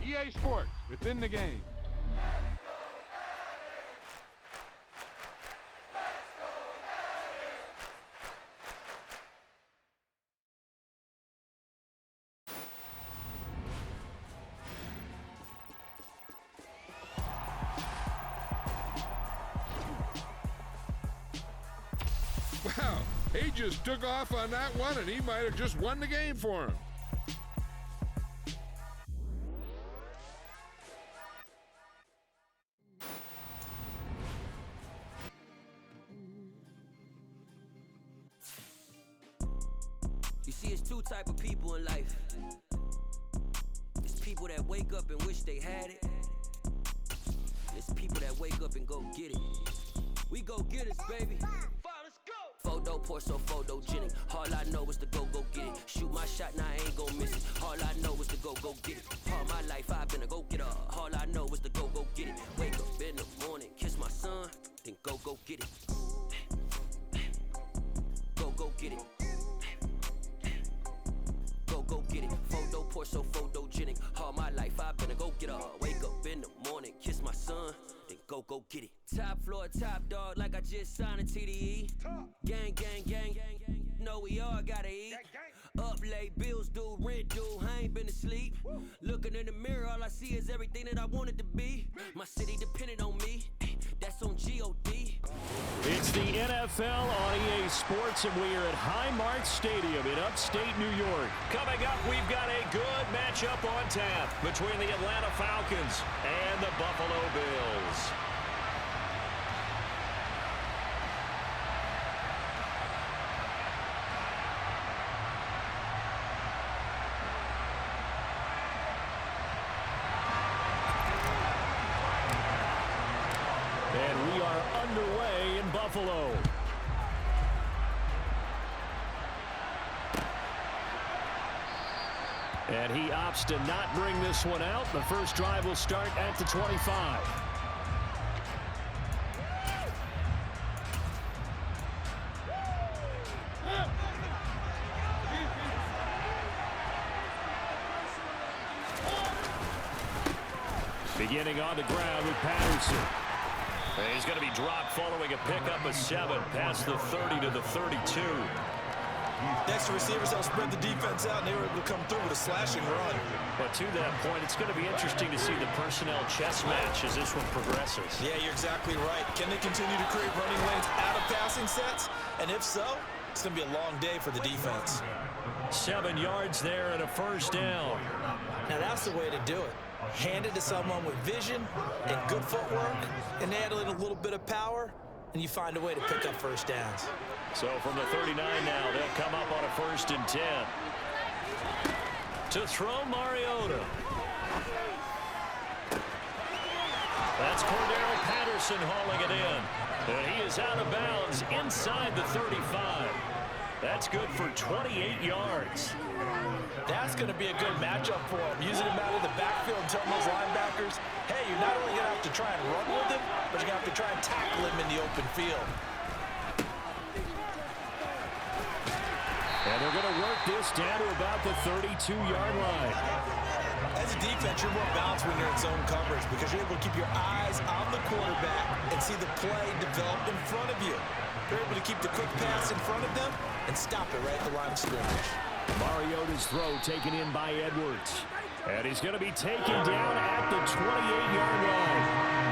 EA Sports, within the game. Wow, he just took off on that one, and he might have just won the game for him. You see, it's two type of people in life. It's people that wake up and wish they had it. It's people that wake up and go get it. We go get it, baby. Let's go. Photo pour so photogenic. All I know is to go get it. Shoot my shot, now I ain't gon' miss it. All I know is to go get it. All my life I've been a go-getter. All I know is to go get it. Wake up in the morning, kiss my son, then go get it. Go get it. Go get it. Photo pour so photogenic. All my life I've been a go-getter. Wake up in the morning, kiss my son, then go get it. Top floor, top dog, like I just signed a TDE. Gang, gang, gang, gang, gang. Know we all gotta eat. Up late, bills due, rent due, I ain't been asleep. Looking in the mirror, all I see is everything that I wanted to be. My city depended on me, that's on G.O.D. It's the NFL on EA Sports, and we are at Highmark Stadium in upstate New York. Coming up, we've got a good matchup on tap between the Atlanta Falcons and the Buffalo Bills. And we are underway in Buffalo. And he opts to not bring this one out. The first drive will start at the 25. Beginning on the ground with Patterson. And he's going to be dropped following a pickup of 7 past the 30 to the 32. Next, receivers help spread the defense out, and they were able to come through with a slashing run. But to that point, it's going to be interesting to see the personnel chess match as this one progresses. Yeah, you're exactly right. Can they continue to create running lanes out of passing sets? And if so, it's going to be a long day for the defense. 7 yards there and a first down. Now, that's the way to do it. Hand it to someone with vision and good footwork, and add in a little bit of power, and you find a way to pick up first downs. So from the 39 now, they'll come up on a 1st and 10. To throw Mariota. That's Cordero Patterson hauling it in. And he is out of bounds inside the 35. That's good for 28 yards. That's going to be a good matchup for him. Using him out of the backfield and telling those linebackers, hey, you're not only going to have to try and run with him, but you're going to have to try and tackle him in the open field. And they're going to work this down to about the 32-yard line. As a defense, you're more balanced when you're in zone coverage because you're able to keep your eyes on the quarterback and see the play develop in front of you. You're able to keep the quick pass in front of them and stop it right at the line of scrimmage. Mariota's throw taken in by Edwards. And he's going to be taken down at the 28-yard line.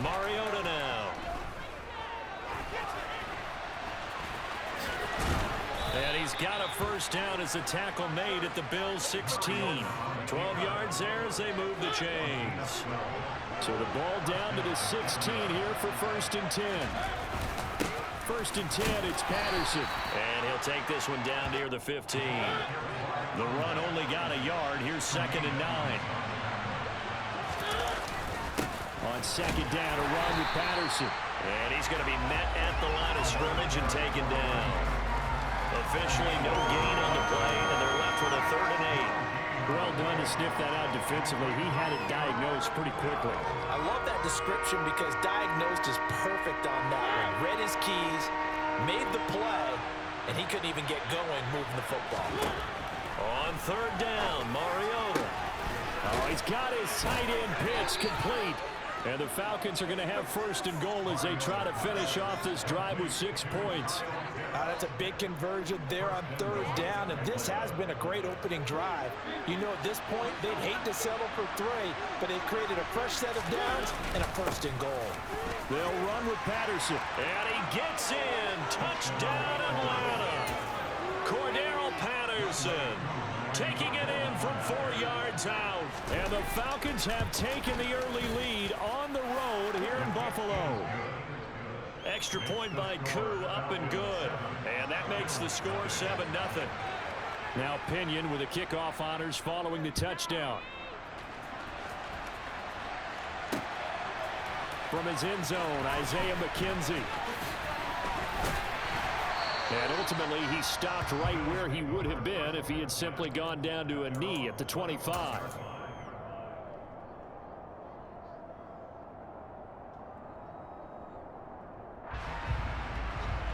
Mariota now. And he's got a first down as a tackle made at the Bills' 16. 12 yards there as they move the chains. So the ball down to the 16 here for 1st and 10. 1st and 10, it's Patterson. And he'll take this one down near the 15. The run only got a yard. Here's 2nd and 9. On 2nd down, a run with Patterson. And he's going to be met at the line of scrimmage and taken down. Officially no gain on the play, and they're left with a 3rd and 8. Well done to sniff that out defensively. He had it diagnosed pretty quickly. I love that description because diagnosed is perfect on that one. Read his keys, made the play, and he couldn't even get going moving the football. On third down, Mariota. Oh, he's got his tight end pitch complete. And the Falcons are going to have first and goal as they try to finish off this drive with 6 points. That's a big conversion there on third down, and this has been a great opening drive. You know, at this point, they'd hate to settle for 3, but they've created a fresh set of downs and a first and goal. They'll run with Patterson, and he gets in. Touchdown, Atlanta. Cordero Patterson taking it in from 4 yards out. And the Falcons have taken the early lead on the road here in Buffalo. Extra point by Koo, up and good. And that makes the score 7-0. Now Pinion with the kickoff honors following the touchdown. From his end zone, Isaiah McKenzie. And ultimately, he stopped right where he would have been if he had simply gone down to a knee at the 25.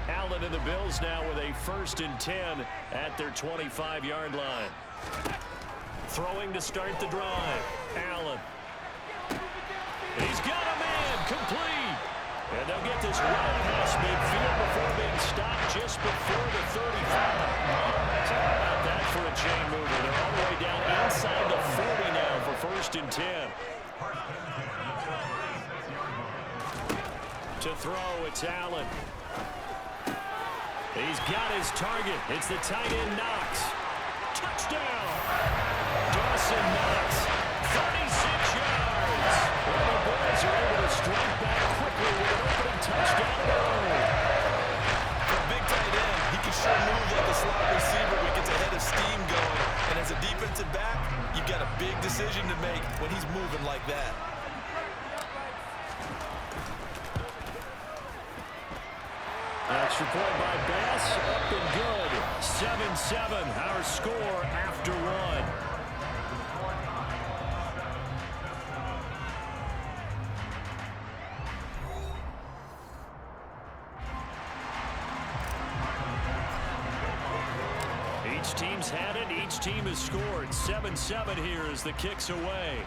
Allen and the Bills now with a 1st and 10 at their 25-yard line. Throwing to start the drive. Allen. He's got a man complete. And they'll get this run past midfield before being stopped just before the 35. So how about that for a chain mover? They're all the way down inside the 40 now for 1st and 10. To throw, it's Allen. He's got his target. It's the tight end Knox. Touchdown! Dawson Knox, 36 yards. Well, the boys are able to strike back quickly with an opening touchdown of their own. For a big tight end, he can sure move like a slot receiver when he gets a head of steam going. And as a defensive back, you've got a big decision to make when he's moving like that. Extra point by Bass, up and good. 7-7, our score after 1. Each team's had it, each team has scored. 7-7 here as the kick's away.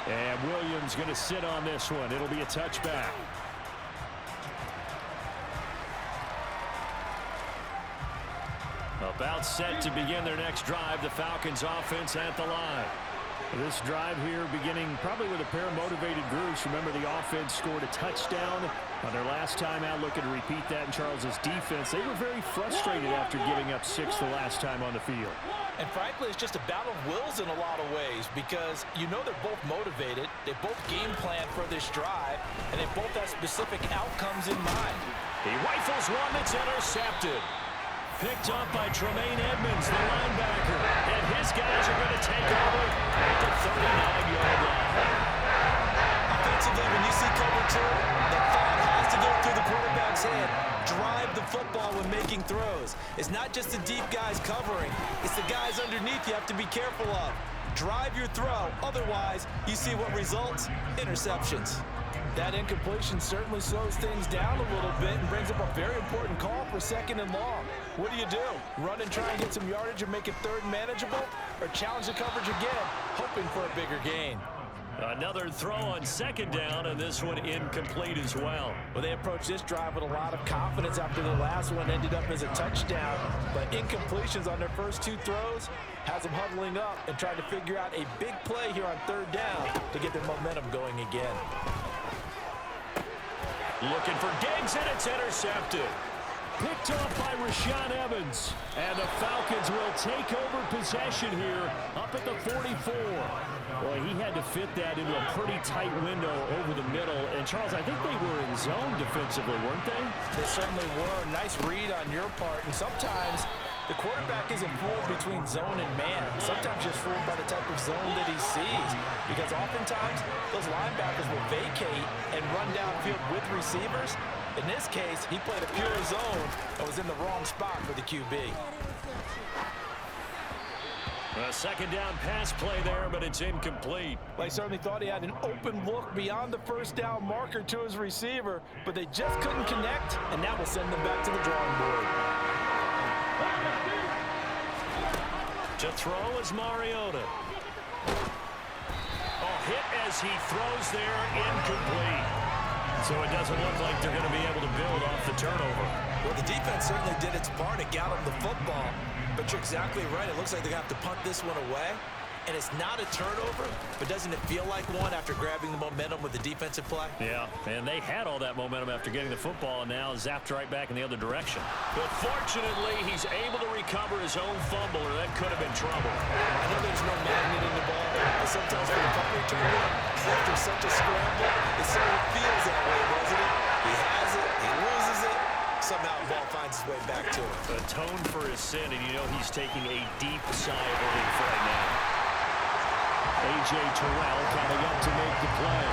And Williams going to sit on this one. It'll be a touchback. About set to begin their next drive. The Falcons offense at the line. This drive here beginning probably with a pair of motivated groups. Remember, the offense scored a touchdown on their last time out. Looking to repeat that in Charles's defense. They were very frustrated after giving up 6 the last time on the field. And frankly, it's just a battle of wills in a lot of ways because you know they're both motivated. They both game plan for this drive, and they both have specific outcomes in mind. He rifles one that's intercepted. Picked up by Tremaine Edmonds, the linebacker. And his guys are going to take over at the 39-yard line. Offensively, when you see cover 2, the thought has to go through the quarterback's head. Drive the football when making throws. It's not just the deep guys covering. It's the guys underneath you have to be careful of. Drive your throw. Otherwise, you see what results? Interceptions. That incompletion certainly slows things down a little bit and brings up a very important call for 2nd and long. What do? Run and try and get some yardage and make it 3rd and manageable? Or challenge the coverage again, hoping for a bigger gain? Another throw on 2nd down, and this one incomplete as well. Well, they approached this drive with a lot of confidence after the last one ended up as a touchdown. But incompletions on their first 2 throws has them huddling up and trying to figure out a big play here on 3rd down to get their momentum going again. Looking for Diggs, and it's intercepted. Picked up by Rashaan Evans. And the Falcons will take over possession here up at the 44. Boy, he had to fit that into a pretty tight window over the middle. And, Charles, I think they were in zone defensively, weren't they? They certainly were. Nice read on your part. And sometimes The quarterback isn't fooled between zone and man. Sometimes just fooled by the type of zone that he sees. Because oftentimes, those linebackers will vacate and run downfield with receivers. In this case, he played a pure zone and was in the wrong spot for the QB. A second down pass play there, but it's incomplete. Well, he certainly thought he had an open look beyond the first down marker to his receiver, but they just couldn't connect, and that will send them back to the drawing board. To throw is Mariota. Oh, hit as he throws there, incomplete. So it doesn't look like they're going to be able to build off the turnover. Well, the defense certainly did its part. It got them the football. But you're exactly right. It looks like they're going to have to punt this one away. And it's not a turnover, but doesn't it feel like one after grabbing the momentum with the defensive play? Yeah, and they had all that momentum after getting the football and now zapped right back in the other direction. But fortunately, he's able to recover his own fumble, or that could have been trouble. I know there's no magnet in the ball, but sometimes for the punt returner, after such a scramble, it sort of feels that way, doesn't it? He has it, he loses it, somehow the ball finds its way back to him. Atone for his sin, and you know he's taking a deep sigh of relief right now. A.J. Terrell coming up to make the play.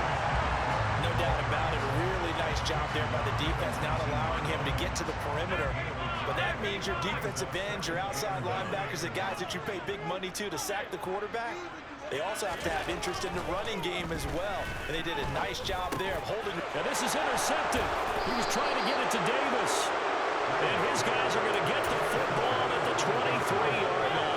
No doubt about it. A really nice job there by the defense, not allowing him to get to the perimeter. But that means your defensive ends, your outside linebackers, the guys that you pay big money to sack the quarterback, they also have to have interest in the running game as well. And they did a nice job there of holding. Now this is intercepted. He was trying to get it to Davis. And his guys are going to get the football at the 23-yard line.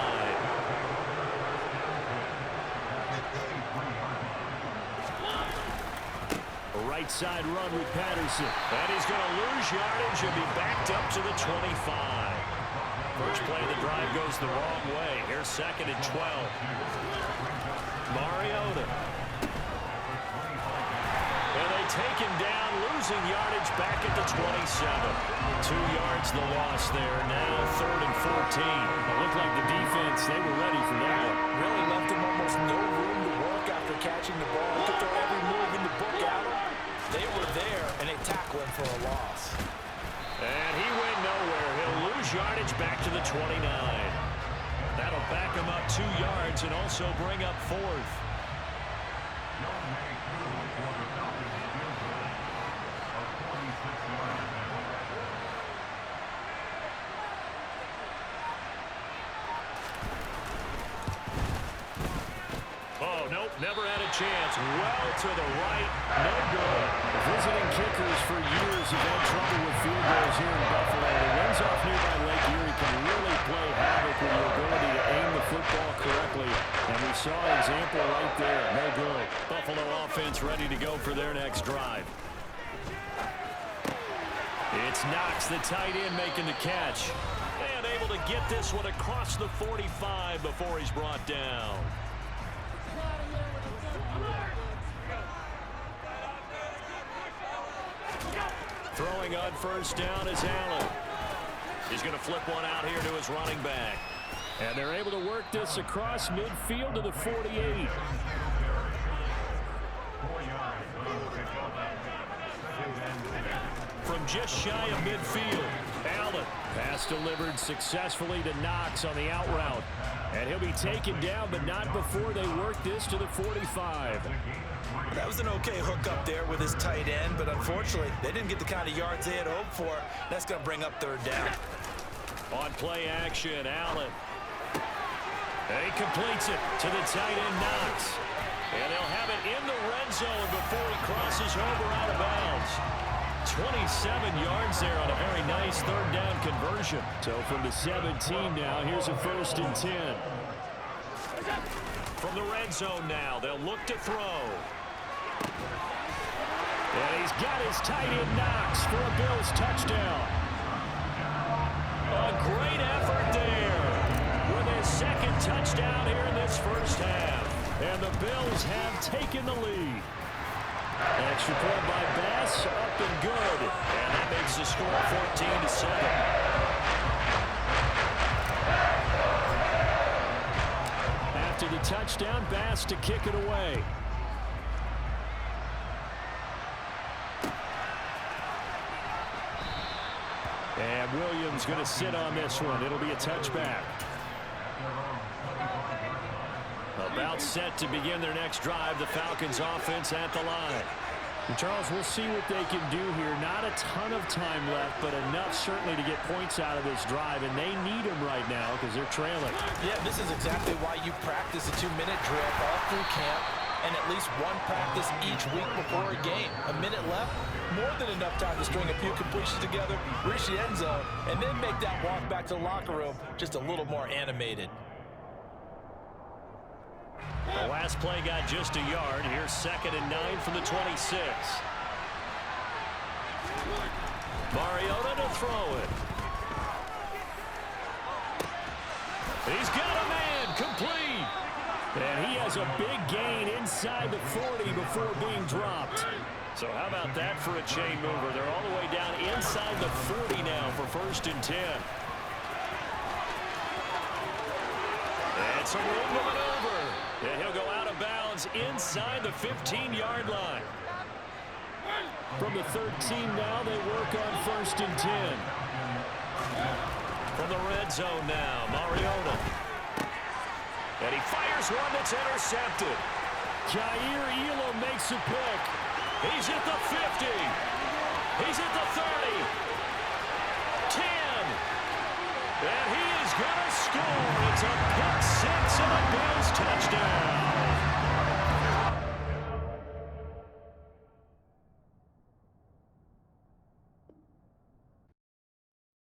Right side run with Patterson. And he's going to lose yardage and be backed up to the 25. First play of the drive goes the wrong way. Here's 2nd and 12. Mariota. And they take him down, losing yardage back at the 27. 2 yards the loss there. Now 3rd and 14. It looked like the defense, they were ready for that one. Really left him almost no room to work after catching the ball. Took every move in the book out. They were there, and they tackle him for a loss. And he went nowhere. He'll lose yardage back to the 29. That'll back him up 2 yards and also bring up 4th. Oh, nope, never had a chance. Well to the right, no good. Visiting kickers for years have had trouble with field goals here in Buffalo. The winds off nearby Lake Erie can really play havoc with your ability to aim the football correctly. And we saw an example right there. No good. Buffalo offense ready to go for their next drive. It's Knox, the tight end, making the catch. And able to get this one across the 45 before he's brought down. Throwing on first down is Allen. He's going to flip one out here to his running back. And they're able to work this across midfield to the 48. From just shy of midfield, Allen. Pass delivered successfully to Knox on the out route. And he'll be taken down, but not before they work this to the 45. That was an okay hook up there with his tight end, but unfortunately, they didn't get the kind of yards they had hoped for. That's going to bring up 3rd down. On play action, Allen. And he completes it to the tight end, Knox. And they'll have it in the red zone before he crosses over out of bounds. 27 yards there on a very nice 3rd down conversion. So from the 17 now, here's a 1st and 10. From the red zone now, they'll look to throw. And he's got his tight end Knox for a Bills touchdown. A great effort there with his 2nd touchdown here in this first half. And the Bills have taken the lead. Extra point by Bass, up and good. And that makes the score 14-7. After the touchdown, Bass to kick it away. And Williams going to sit on this one. It'll be a touchback. About set to begin their next drive. The Falcons offense at the line. And Charles, we'll see what they can do here. Not a ton of time left, but enough certainly to get points out of this drive, and they need them right now because they're trailing. Yeah, this is exactly why you practice a 2-minute drill all through camp and at least one practice each week before a game. A minute left, more than enough time to string a few completions together, reach the end zone, and then make that walk back to the locker room just a little more animated. The last play got just a yard. Here's 2nd and 9 from the 26. Mariota to throw it. He's got a man, complete. And he has a big gain inside the 40 before being dropped. So how about that for a chain mover? They're all the way down inside the 40 now for 1st and 10. And some room to maneuver. And he'll go out of bounds inside the 15-yard line. From the 13 now, they work on 1st and 10. From the red zone now, Mariota. And he fires one that's intercepted. Jair Elam makes a pick. He's at the 50. He's at the 30. 10. And he is going to score. It's a pick six and a Bills touchdown.